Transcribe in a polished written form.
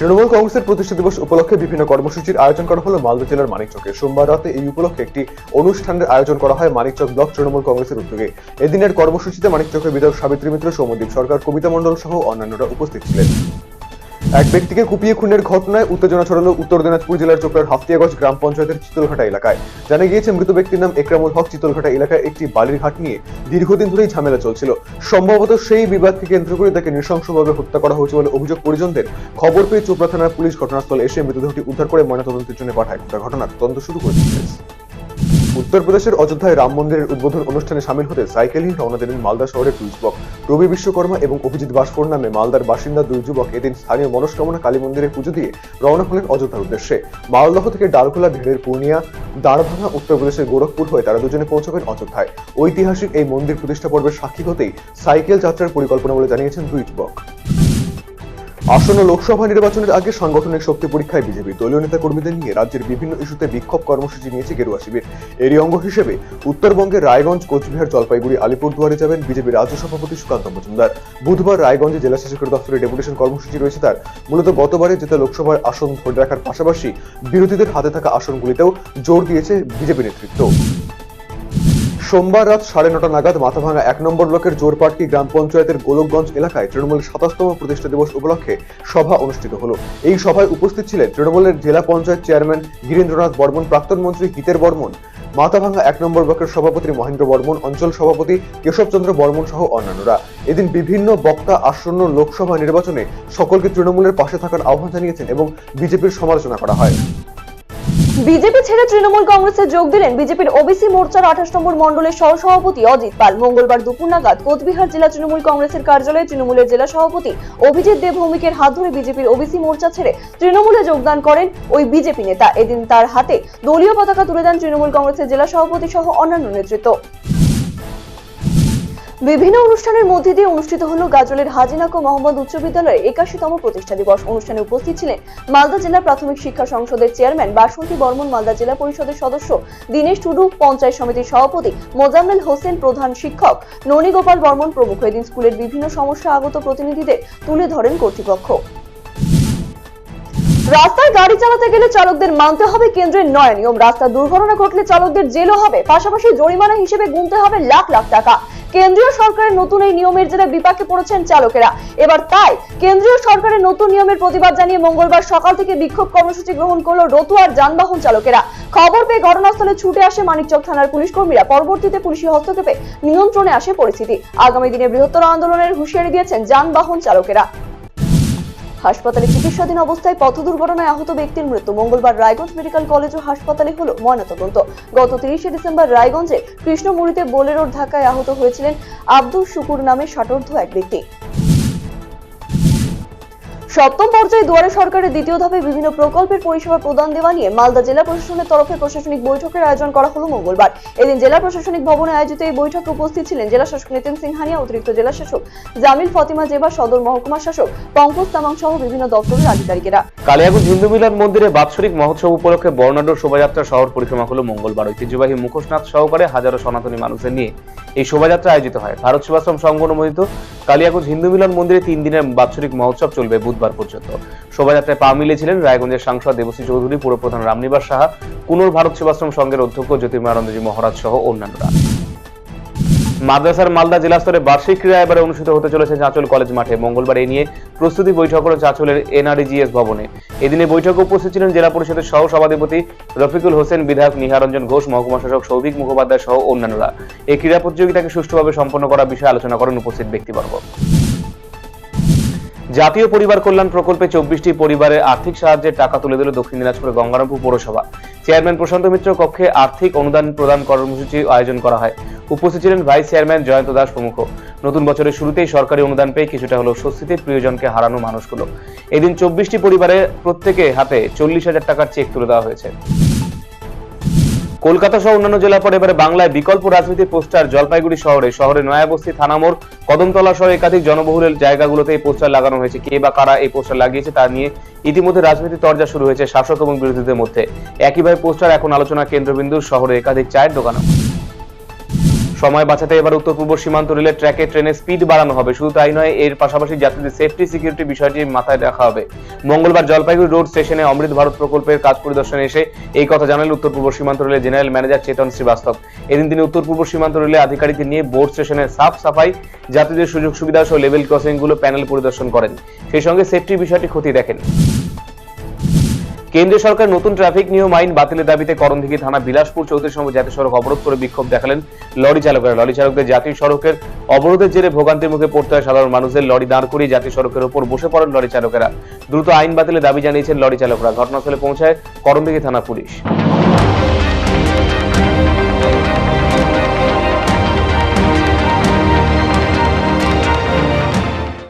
তৃণমূল কংগ্রেসের প্রতিষ্ঠা দিবস উপলক্ষে বিভিন্ন কর্মসূচির আয়োজন করা হলো মালদা জেলার মানিকচকে। সোমবার রাতে এই উপলক্ষে একটি অনুষ্ঠানের আয়োজন করা হয় মানিকচক ব্লক তৃণমূল কংগ্রেসের উদ্যোগে। এদিনের কর্মসূচিতে মানিকচকের বিধায়ক সাবিত্রী মিত্র, সৌম্যদীপ সরকার, কবিতা মণ্ডল সহ অন্যান্যরা উপস্থিত ছিলেন। এক ব্যক্তিকে কুপিয়ে খুনের ঘটনায় উত্তেজনা ছড়ালো উত্তর দিনাজপুর জেলার চোপড়ার হাফতিয়াগঞ্জ গ্রাম পঞ্চায়েতের চিতলঘাটা এলাকায়। জানা গিয়েছে, মৃত ব্যক্তির নাম একরামুল হক। চিতলঘাটা এলাকায় একটি বালির ঘাট নিয়ে দীর্ঘদিন ধরেই ঝামেলা চলছিল। সম্ভবত সেই বিবাদকে কেন্দ্র করে তাকে নৃশংসভাবে হত্যা করা হয়েছে বলে অভিযোগ পরিজনদের। খবর পেয়ে চোপড়া থানার পুলিশ ঘটনাস্থলে এসে মৃতদেহটি উদ্ধার করে ময়নাতদন্তের জন্য পাঠায়। ঘটনার তদন্ত শুরু করেছে পুলিশ। উত্তরপ্রদেশের অযোধ্যায় রাম মন্দিরের উদ্বোধন অনুষ্ঠানে সামিল হতে সাইকেলিং রওনা দিলেন মালদা শহরের দুই যুবক। রবি বিশ্বকর্মা এবং অভিজিৎ বাসফোর নামে মালদার বাসিন্দা দুই যুবক এদিন স্থানীয় মনস্কামনা কালী মন্দিরে পুজো দিয়ে রওনা হলেন অযোধ্যার উদ্দেশ্যে। মালদহ থেকে ডালখোলা, ভেড়ের পূর্ণিয়া, দাঁড়ভাঙা উত্তরপ্রদেশের গোরখপুর হয়ে তারা দুজনে পৌঁছাবেন অযোধ্যায়। ঐতিহাসিক এই মন্দির প্রতিষ্ঠা পর্বের সাক্ষী হতেই সাইকেল যাত্রার পরিকল্পনা বলে জানিয়েছেন দুই যুবক। আসন্ন লোকসভা নির্বাচনের আগে সাংগঠনিক শক্তি পরীক্ষায় বিজেপি দলীয় নেতা কর্মীদের নিয়ে রাজ্যের বিভিন্ন ইস্যুতে বিক্ষোভ কর্মসূচি নিয়েছে গেরুয়া শিবির। এরই অঙ্গ হিসেবে উত্তরবঙ্গের রায়গঞ্জ, কোচবিহার, জলপাইগুড়ি, আলিপুরদুয়ারে যাবেন বিজেপি রাজ্য সভাপতি সুকান্ত মজুমদার। বুধবার রায়গঞ্জে জেলা শাসকের দপ্তরে ডেপুটেশন কর্মসূচি রয়েছে তার। মূলত গতবারে জেতা লোকসভার আসন ধরে রাখার পাশাপাশি বিরোধীদের হাতে থাকা আসনগুলিতেও জোর দিয়েছে বিজেপি নেতৃত্ব। সোমবার রাত 9:30 নাগাদ মাথাভাঙা 1 নম্বর ব্লকের জোরপাটকি গ্রাম পঞ্চায়েতের গোলকগঞ্জ এলাকায় তৃণমূলের 27তম প্রতিষ্ঠা দিবস উপলক্ষে সভা অনুষ্ঠিত হলো। এই সভায় উপস্থিত ছিলেন তৃণমূলের জেলা পঞ্চায়েত চেয়ারম্যান গিরীন্দ্রনাথ বর্মন, প্রাক্তন মন্ত্রী হিতের বর্মন, মাথাভাঙা 1 নম্বর ব্লকের সভাপতি মহেন্দ্র বর্মন, অঞ্চল সভাপতি কেশবচন্দ্র বর্মন সহ অন্যান্যরা। এদিন বিভিন্ন বক্তা আসন্ন লোকসভা নির্বাচনে সকলকে তৃণমূলের পাশে থাকার আহ্বান জানিয়েছেন এবং বিজেপির সমালোচনা করা হয়। বিজেপি ছেড়ে তৃণমূল কংগ্রেসে যোগ দিলেন বিজেপির ওবিসি মোর্চার 28 নম্বর মণ্ডলের সহসভাপতি অজিত পাল। মঙ্গলবার দুপুর নাগাদ কোচবিহার জেলা তৃণমূল কংগ্রেসের কার্যালয়ে তৃণমূলের জেলা সভাপতি অভিজিৎ দেব ভৌমিকের হাত ধরে বিজেপির ওবিসি মোর্চা ছেড়ে তৃণমূলে যোগদান করেন ওই বিজেপি নেতা। এদিন তার হাতে দলীয় পতাকা তুলে দেন তৃণমূল কংগ্রেসের জেলা সভাপতি সহ অন্যান্য নেতৃত্ব। বিভিন্ন অনুষ্ঠানের মধ্যে দিয়ে অনুষ্ঠিত হলো গাজলের হাজিনাকো মোহাম্মদ উচ্চ বিদ্যালয়ের 81তম প্রতিষ্ঠা দিবস। অনুষ্ঠানে উপস্থিত ছিলেন মালদা জেলা প্রাথমিক শিক্ষা সংসদের চেয়ারম্যান বাসন্তী বর্মন, মালদা জেলা পরিষদের সদস্য দীনেশ টুডু, পঞ্চায়েত সমিতির সভাপতি মোজাম্মেল হোসেন, প্রধান শিক্ষক ননীগোপাল বর্মন প্রমুখ। এদিন স্কুলের বিভিন্ন সমস্যা আগত প্রতিনিধিদের তুলে ধরেন কর্তৃপক্ষ। রাস্তায় গাড়ি চালাতে গেলে চালকদের মানতে হবে কেন্দ্রের নয়া নিয়ম। রাস্তায় দুর্ঘটনা ঘটলে চালকদের জেলও হবে, পাশাপাশি জরিমানা হিসেবে গুনতে হবে লাখ লাখ টাকা। কেন্দ্রীয় সরকারের নতুন এই নিয়মের জেরে বিপাকে পড়েছেন চালকেরা। এবার তাই কেন্দ্রীয় সরকারের নতুন নিয়মের প্রতিবাদ জানিয়ে মঙ্গলবার সকাল থেকে বিক্ষোভ কর্মসূচি গ্রহণ করলো রতুয়ার যানবাহন চালকেরা। খবর পেয়ে ঘটনাস্থলে ছুটে আসে মানিকচক থানার পুলিশ কর্মীরা। পরবর্তীতে পুলিশি হস্তক্ষেপে নিয়ন্ত্রণে আসে পরিস্থিতি। আগামী দিনে বৃহত্তর আন্দোলনের হুঁশিয়ারি দিয়েছেন যানবাহন চালকেরা। হাসপাতালে চিকিৎসাধীন অবস্থায় পথ দুর্ঘটনায় আহত ব্যক্তির মৃত্যু। মঙ্গলবার রায়গঞ্জ মেডিকেল কলেজ ও হাসপাতালে হলো ময়নাতদন্ত। গত 30শে ডিসেম্বর রায়গঞ্জে কৃষ্ণমুড়িতে বোলেরোর ধাক্কায় আহত হয়েছিলেন আব্দুল শুকুর নামে ষাটোর্ধ্ব এক ব্যক্তি। সপ্তম পর্যায়ে দুয়ারে সরকারের দ্বিতীয় ধাপে বিভিন্ন প্রকল্পের পরিষেবা প্রদান দেওয়া নিয়ে মালদা জেলা প্রশাসনের তরফে প্রশাসনিক বৈঠকের আয়োজন করা হলো মঙ্গলবার। এদিন জেলা প্রশাসনিক ভবনে আয়োজিত এই বৈঠকে উপস্থিত ছিলেন জেলা শাসক নিতিন সিংহানিয়া, অতিরিক্ত জেলা শাসক জামিল ফতিমা জেবা, সদর মহকুমা শাসক পঙ্কজ তামাং সহ বিভিন্ন দপ্তরের আধিকারিকেরা। কালিয়াগঞ্জ হিন্দু মিলন মন্দিরে বাৎসরিক মহোৎসব উপলক্ষে বর্ণাঢ্য শোভাযাত্রা শহর পরিক্রমা হলো মঙ্গলবার। ঐতিহ্যবাহী মুখোশনাথ সহকারে হাজারো সনাতনী মানুষের নিয়ে এই শোভাযাত্রা আয়োজিত হয়। ভারত সেবাশ্রম সংঘ অনুমোদিত কালিয়াগঞ্জ হিন্দু মিলন মন্দিরে 3 দিনের বাৎসরিক মহোৎসব চলবে বুধবার পর্যন্ত। শোভাযাত্রায় পা মিলিয়েছিলেন রায়গঞ্জের সাংসদ দেবশ্রী চৌধুরী, পুরপ্রধান রামনিবাস সাহা, কুনোর ভারত সেবাশ্রম সংঘের অধ্যক্ষ জ্যোতির্ময়ানন্দজি মহারাজ সহ অন্যান্যরা। মাদ্রাসার মালদা জেলা স্তরে বার্ষিক ক্রীড়া এবারে অনুষ্ঠিত হতে চলেছে চাঁচল কলেজ মাঠে। মঙ্গলবার এ নিয়ে প্রস্তুতি বৈঠক হলো চাঁচলের NRGS ভবনে। এদিনে বৈঠকে উপস্থিত ছিলেন জেলা পরিষদের সহ সভাধিপতি রফিকুল হোসেন, বিধায়ক নিহারঞ্জন ঘোষ, মহকুমা শাসক সৌভিক মুখোপাধ্যায় সহ অন্যান্যরা। এই ক্রীড়া প্রতিযোগিতাকে সুষ্ঠুভাবে সম্পন্ন করার বিষয়ে আলোচনা করেন উপস্থিত ব্যক্তিবর্গ। জাতীয় পরিবার কল্যাণ প্রকল্পে 24টি পরিবারের আর্থিক সাহায্যের টাকা তুলে দিল দক্ষিণ দিনাজপুরের গঙ্গারামপুর পৌরসভা। চেয়ারম্যান প্রশান্ত মিত্র কক্ষে আর্থিক অনুদান প্রদান কর্মসূচি আয়োজন করা হয়। উপস্থিত ছিলেন ভাইস চেয়ারম্যান জয়ন্ত দাস প্রমুখ। নতুন বছরের শুরুতেই সরকারি অনুদান পেয়ে কিছুটা হলো স্বস্তিতে প্রিয়জনকে হারানো মানুষগুলো। এদিন 24টি পরিবারের প্রত্যেকে হাতে 40,000 টাকার চেক তুলে দেওয়া হয়েছে। কলকাতা সহ অন্যান্য জেলার পর এবারে বাংলায় বিকল্প রাজনীতির পোস্টার জলপাইগুড়ি শহরে নয়াবস্তি, থানামোড়, কদমতলা সহ একাধিক জনবহুল জায়গাগুলোতে এই পোস্টার লাগানো হয়েছে। কে বা কারা এই পোস্টার লাগিয়েছে তা নিয়ে ইতিমধ্যে রাজনীতির তরজা শুরু হয়েছে শাসক এবং বিরোধীদের মধ্যে। একইভাবে পোস্টার এখন আলোচনা কেন্দ্রবিন্দু শহরে একাধিক চায়ের দোকানে। সময় বাঁচাতে এবার উত্তর পূর্ব সীমান্ত রেলের ট্র্যাকে ট্রেনের স্পিড বাড়ানো হবে। শুধু তাই নয়, এর পাশাপাশি যাত্রীদের সেফটি সিকিউরিটি বিষয়টি মাথায় রাখা হবে। মঙ্গলবার জলপাইগুড়ি রোড স্টেশনে অমৃত ভারত প্রকল্পের কাজ পরিদর্শনে এসে এই কথা জানালেন উত্তর পূর্ব সীমান্ত রেলের জেনারেল ম্যানেজার চেতন শ্রীবাস্তব। এদিন তিনি উত্তর পূর্ব সীমান্ত রেলের আধিকারিকদের নিয়ে বোর্ড স্টেশনের সাফ সাফাই, যাত্রীদের সুযোগ সুবিধা সহ লেভেল ক্রসিং গুলো প্যানেল পরিদর্শন করেন। সেই সঙ্গে সেফটি বিষয়টি খতিয়ে দেখেন। কেন্দ্রীয় সরকার নতুন ট্রাফিক নিয়ম আইন বাতিলের দাবিতে করণদিঘি থানা বিলাসপুর 34 নম্বর জাতীয় সড়ক অবরোধ করে বিক্ষোভ দেখালেন লরি চালকেরা। লরি চালকদের জাতীয় সড়কের অবরোধের জেরে ভোগান্তির মুখে পড়তে হয় সাধারণ মানুষদের। লরি দাঁড় করিয়ে জাতীয় সড়কের উপর বসে পড়েন লরি চালকেরা। দ্রুত আইন বাতিলের দাবি জানিয়েছেন লরি চালকরা। ঘটনাস্থলে পৌঁছায় করণদিঘি থানা পুলিশ।